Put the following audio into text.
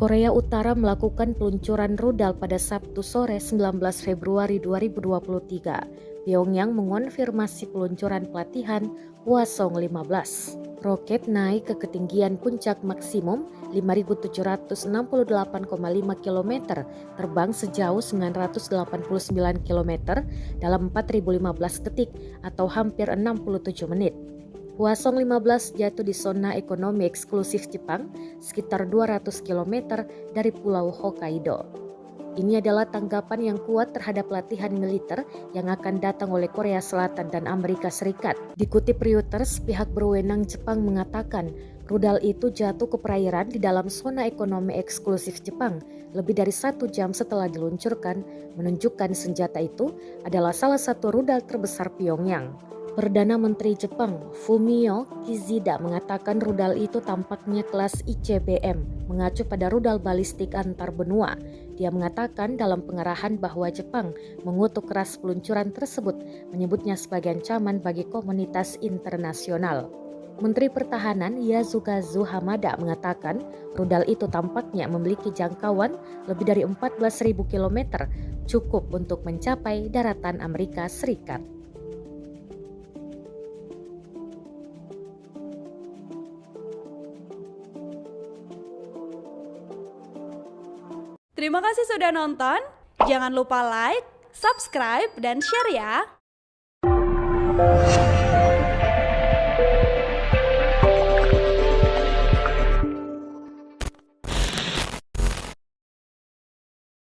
Korea Utara melakukan peluncuran rudal pada Sabtu sore 19 Februari 2023. Pyongyang mengonfirmasi peluncuran pelatihan Hwasong-15. Roket naik ke ketinggian puncak maksimum 5.768,5 km, terbang sejauh 989 km dalam 4.015 detik atau hampir 67 menit. Hwasong-15 jatuh di zona ekonomi eksklusif Jepang, sekitar 200 km dari Pulau Hokkaido. Ini adalah tanggapan yang kuat terhadap latihan militer yang akan datang oleh Korea Selatan dan Amerika Serikat. Dikutip Reuters, pihak berwenang Jepang mengatakan rudal itu jatuh ke perairan di dalam zona ekonomi eksklusif Jepang lebih dari 1 jam setelah diluncurkan, menunjukkan senjata itu adalah salah satu rudal terbesar Pyongyang. Perdana Menteri Jepang Fumio Kishida mengatakan rudal itu tampaknya kelas ICBM, mengacu pada rudal balistik antar benua. Dia mengatakan dalam pengarahan bahwa Jepang mengutuk keras peluncuran tersebut, menyebutnya sebagai ancaman bagi komunitas internasional. Menteri Pertahanan Yasukazu Hamada mengatakan rudal itu tampaknya memiliki jangkauan lebih dari 14.000 km, cukup untuk mencapai daratan Amerika Serikat. Terima kasih sudah nonton. Jangan lupa like, subscribe, dan share ya.